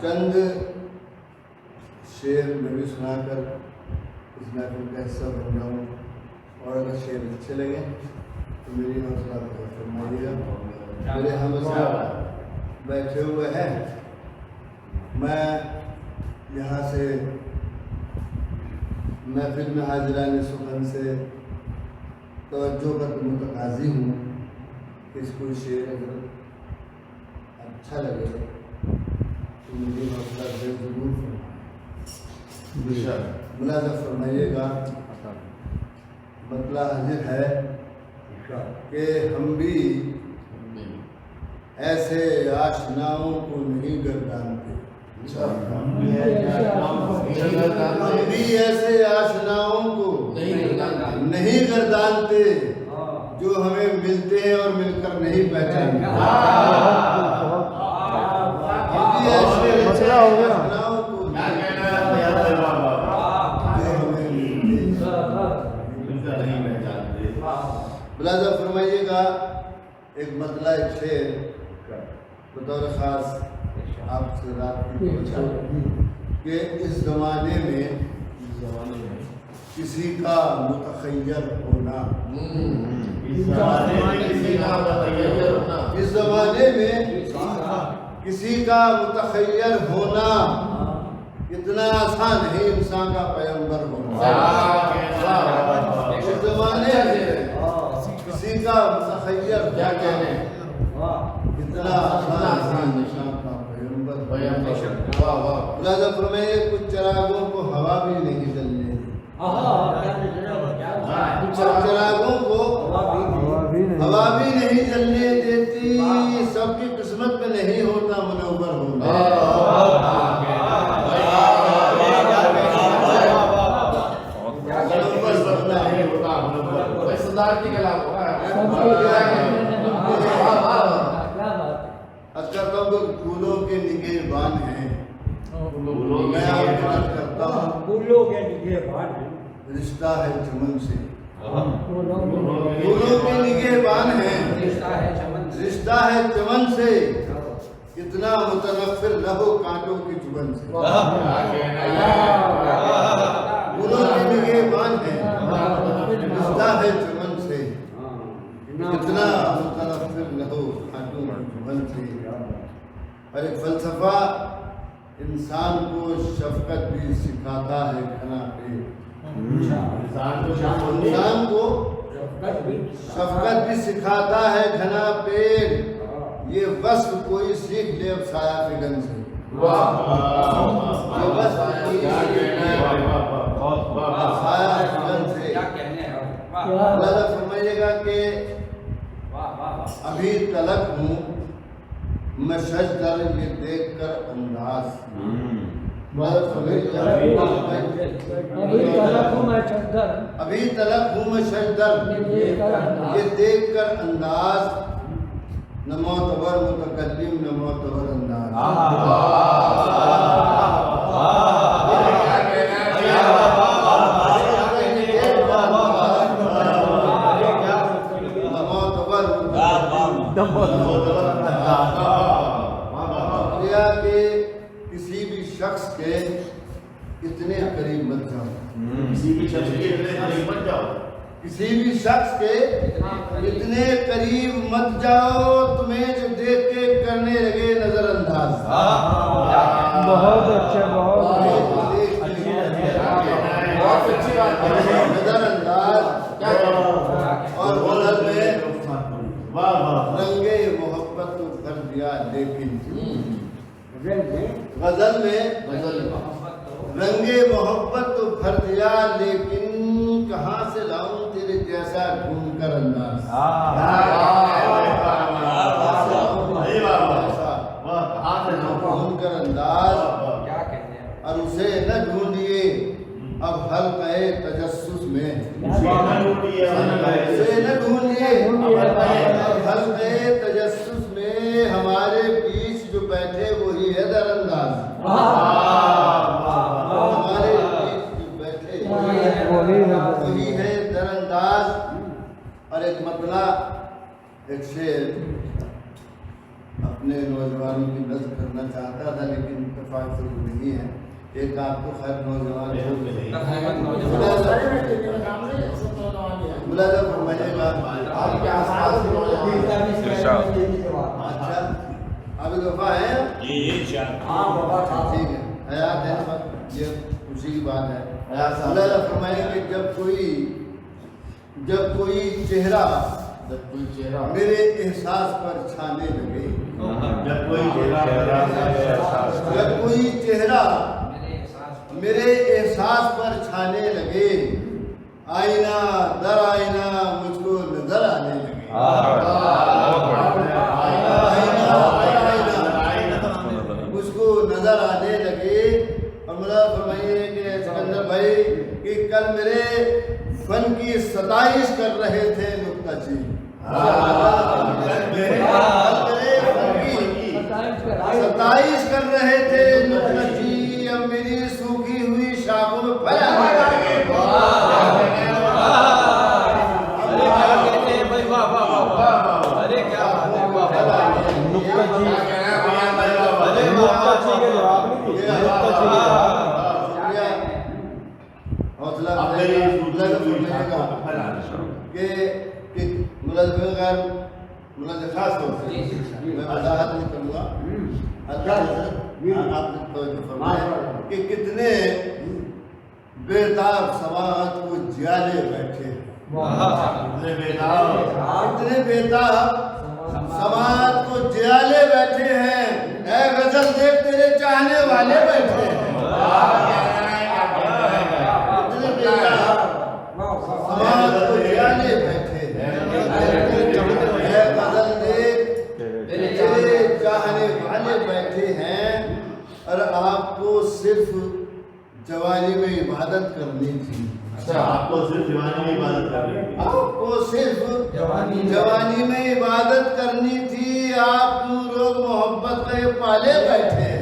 چند شعر میں بھی سنا کر اس محفل کا حصہ بن جاؤں، اور اگر شعر اچھے لگیں تو میری حوصلہ فرمائیے گا۔ میرے ہم بیٹھے ہوئے ہیں، میں یہاں سے محفل میں حاضران سخن سے توجہ کا متقاضی ہوں کہ اس کو شعر اگر اچھا لگے تو مجھے حوصلہ افزائی ضرور فرمائیں۔ ملاحظہ فرمائیے گا، مطلب حاضر ہے کہ ہم بھی ایسے آشناؤں کو نہیں گردانتے، ہم بھی ایسے آشناؤں کو نہیں گردانتے جو ہمیں ملتے ہیں اور مل کر نہیں پہچانتے۔ ملاحظہ فرمائیے گا، ایک مطلع ایک شعر بطور خاص آپ سے رات کی پوچھا کہ اس زمانے میں کسی کا متخیر ہونا، اس زمانے میں کسی کا متخیر ہونا اتنا آسان ہے انسان کا پیغمبر ہونا۔ اس زمانے میں کسی کا متخیر کیا کہنے اتنا آسان انسان کا پیغمبر۔ ملاحظہ فرمائیے، کچھ چراغوں کو ہوا بھی نہیں جلنے دی، کچھ چراغوں کو ہوا بھی نہیں جلنے دیتی، سب کی قسمت میں نہیں ہوتا منور ہونا۔ پھولوں کے نگہبان ہیں، میں آپ کرتا ہوں پھولوں کے نگہبان ہیں، رشتہ ہے چمن سے۔ پھولوں کے نگہبان ہیں، رشتہ ہے چمن سے، اتنا متنفر نہ ہو کانٹوں کی چبن سے۔ پھولوں کے نگہبان ہیں، رشتہ ہے چمن سے، اتنا متنفر نہ ہو کانٹوں کی چبن سے۔ اور ایک فلسفہ انسان کو شفقت بھی سکھاتا ہے گھنا پیڑ، انسان کو شفقت بھی سکھاتا ہے گھنا پیڑ، یہ وصف کوئی سیکھ لے اب سایہ فگن سے۔ یہ وصف کوئی سیکھ لے سایہ فگن سے۔ اللہ فرمائیے گا کہ ابھی تلک ہوں میں شجدر یہ دیکھ کر انداز، ابھی تلک ہوں میں شجدر یہ دیکھ کر انداز، نہ معتبر متکلم نہ معتبر انداز۔ کہ کسی بھی شخص کے اتنے قریب مت جاؤ، کسی بھی شخص کے اتنے قریب مت جاؤ، تمہیں جو دیکھ کے کرنے لگے نظر انداز۔ بہت اچھا، بہت نظر انداز۔ اور غزل میں رنگے محبت تو کر دیا لیکن، غزل میں رنگے محبت تو بھر دیا لیکن، کہاں سے لاؤں تیرے جیسا ڈھونڈ کر انداز۔ ڈھونڈ کر انداز، اور اسے نہ ڈھونڈیے اب حلقہ تجسس میں، اسے نہ ڈھونڈیے اب حلقہ تجسس میں، ہمارے بیچ جو بیٹھے وہی ہے در انداز۔ ہمارے بیچ جو بیٹھے وہی ہے در انداز۔ اور ایک مطلع ایک شعر اپنے نوجوانوں کی نظر کرنا چاہتا تھا لیکن اتفاق سے وہ نہیں ہے. ایک آپ کو خیر نوجوان ملازم فرمائیے گا آپ کے آس پاس اچھا آپ دفعہ ہیں ٹھیک ہے حیات ہے یہ خوشی کی بات ہے. ملازم فرمائیے کہ جب کوئی چہرہ میرے احساس پر چھانے لگے جب کوئی چہرہ میرے احساس پر چھانے لگے آئینہ در آئینہ مجھ کو نظر آنے لگے مجھ کو نظر آنے لگے. اور مطلب فرمائیے کہ سکندر بھائی کہ کل میرے فن کی ستائش کر رہے تھے نکتہ چین ستائش کر رہے تھے نکتہ چین اب میری سوکھی ہوئی شاخوں میں پھل آنے لگے. ملازم خاص طور سے میں وضاحت نہیں کروں گا آپ نے توجہ فرمائے کہ کتنے بیتاب سماعت کو جیالے بیٹھے کتنے بیتاب سماعت کو جیالے بیٹھے ہیں. اے غزل دیکھ تیرے چاہنے والے بیٹھے ہیں کتنے بیتاب سماعت کو جیالے بیٹھے ہیں. چاہنے والے بیٹھے ہیں اور آپ کو صرف جوانی میں عبادت کرنی تھی. آپ کو صرف جوانی میں عبادت کرنی تھی. آپ کو صرف جوانی میں عبادت کرنی تھی. آپ لوگ محبت کا یہ پالے بیٹھے ہیں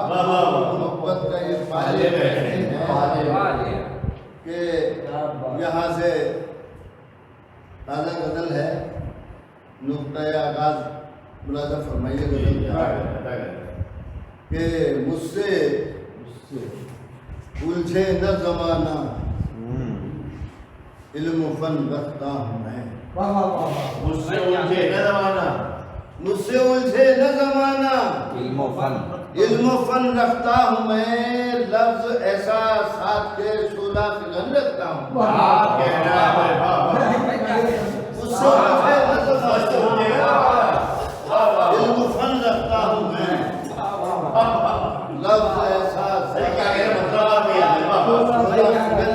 محبت کا یہ پالے بیٹھے ہیں کہ یہاں سے تازہ غزل ہے نقطۂ آغاز ملازم فرمائیے غزل کہ مجھ سے الجھے نہ زمانہ علم و فن رکھتا ہوں میں. مجھ سے الجھے نہ زمانہ مجھ سے الجھے نہ زمانہ علم و فن رکھتا ہوں میں. لفظ ایسا ساتھ کے شعلہ فغن رکھتا ہوں. مجھ سے الجھے نہ زمانہ علم و فن رکھتا ہوں میں. لفظ ایسا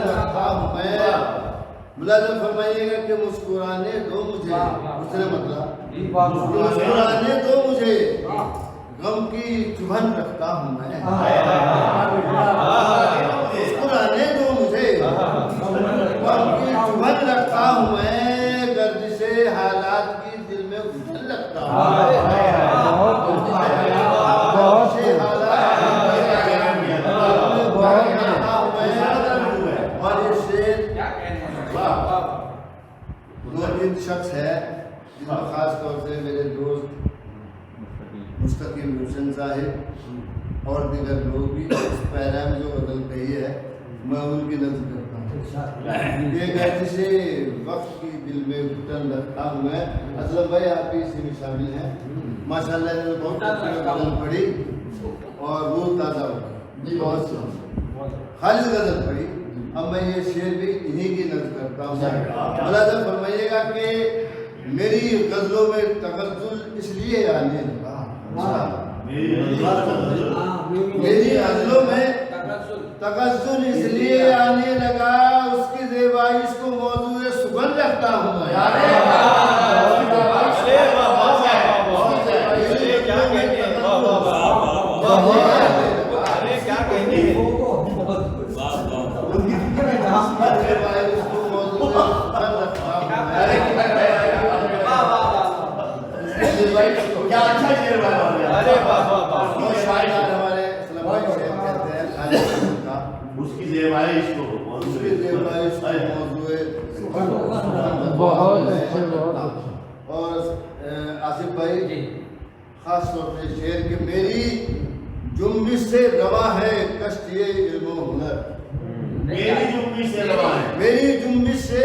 رکھتا ہوں میں. ملازم فرمائیے گا کہ مسکرانے دو مجھے دوسرے مطلب مسکرانے دو مجھے غم کی چبھن رکھتا ہوں میں. مسکرانے دو مجھے غم کی چبھن رکھتا ہوں میں. گردش حالات کی دل میں گھٹن رکھتا ہوں. اور یہ شعر دو تین شخص ہے جن میں خاص طور سے میرے دوست مستقیم روشن صاحب اور دیگر لوگ بھی اس پیرا میں جو غزل کہی ہے میں ان کی نظر کرتا ہوں. یہ گردش وقت کی دل میں گھٹن رکھتا ہوں میں. اسلم بھائی آپ بھی اسی میں شامل ہیں ماشاءاللہ. نے بہت غزل پڑھی اور روح تازہ ہو گئی. بہت خالص غزل پڑھی. اب میں یہ شعر بھی انہی کی نظر کرتا ہوں. ملازم فرمائیے گا کہ میری غزلوں میں تغزل اس لیے آنے لگا. میری غزلوں میں تغزل اس لیے آنے لگا. اس کی زیبائش کو موضوع سخن رکھتا ہوں میں. اس کی زیبائش کو موضوع بہت اچھے. اور خاص طور پہ شعر کہ میری جنبش سے رواں ہے کشتی علم و ہنر. میری جنبش سے رواں ہے. میری جنبش سے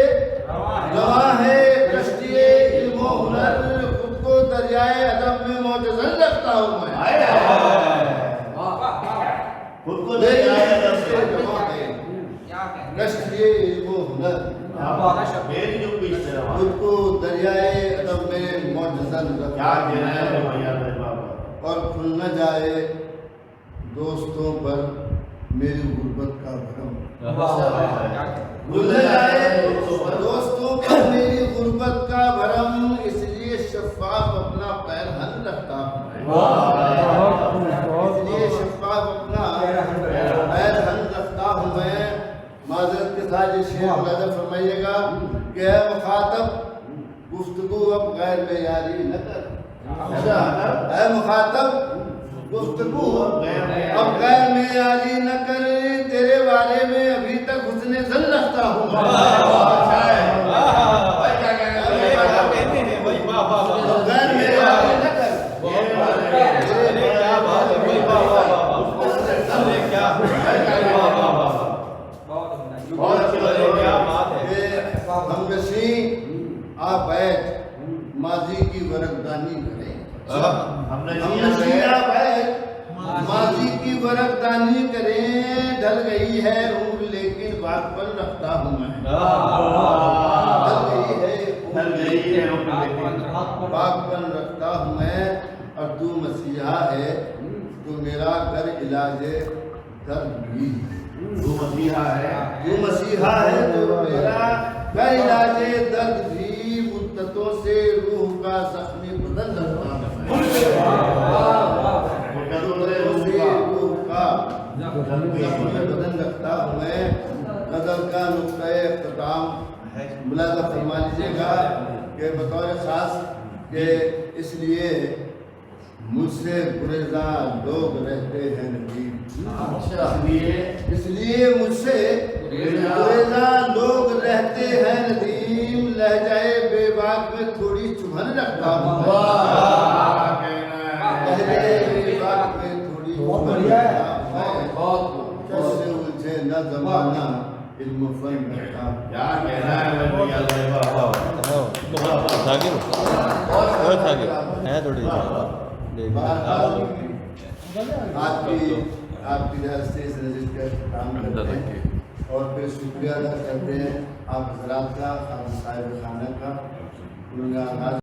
رواں ہے کشتی علم و ہنر. خود کو دریائے ادب میں معتزل رکھتا ہوں میں. خود کو دریائے ادب سے رواں ہے کشتی علم و ہنر. میری جنبش سے رواں. خود کو دریائے ادب میں معتزل کیا رکھتا کہنا ہے ہوں بھیا میرے بابا. اور کھل نہ جائے دوستوں پر میری غربت کا بھرم. کھل نہ جائے دوستوں پر میری غربت کا بھرم. اس لیے شفاف اپنا پیرہن رکھتا ہوں. اس لیے شفاف اپنا پیرہن رکھتا ہوں میں. معذرت کے ساتھ یہ شعر ملاحظہ فرمائیے گا کہ اے مخاطب گفتگو اب غیر معیاری نہ کر. اے مخاطب گفتگو اب غیر معیاری نہ کر. تیرے بارے میں ابھی تک حسن ظن رکھتا ہوں. غیر معیاری نہ کر. بہت اچھی بات ہے. ہم نشین آپ بیٹھ ماضی کی ورقدانی کریں. ہم نے ہم نشین آپ بیٹھ ماضی کی ورقدانی کریں. ڈھل گئی ہے عمر لیکن بات پر رکھتا ہوں میں. ڈھل گئی ہے بات پر رکھتا ہوں میں. اور تو مسیحا ہے تو میرا گھر علاج درد بھی. تو مسیحا ہے. تو مسیحا ہے تو میرا گھر علاج درد بھی. مدتوں سے روح کا زخمی بدن رکھتا ہوں میں. بدن رکھتا ہوں میں. غزل کا نقطۂ اختتام ملاحظہ فرما لیجیے گا کہ بطور خاص کہ اس لیے مجھ سے گریزاں لوگ رہتے ہیں ندیم. اس لیے مجھ سے گریزاں لوگ رہتے ہیں ندیم. لہجۂ بے باک میں تھوڑی چبھن رکھتا ہوں. لہجۂ بے باک میں تھوڑی چبھن رکھتا ہوں. کس سے الجھے نہ زمانہ علم و فن رکھتا ہوں. کیا کہنا ہے بھیا میرے بابا. آپ کی سے اس نجد کا کام کرتے ہیں اور پھر شکریہ ادا کرتے ہیں آپ حضرات کا، آپ صاحب خانہ کا.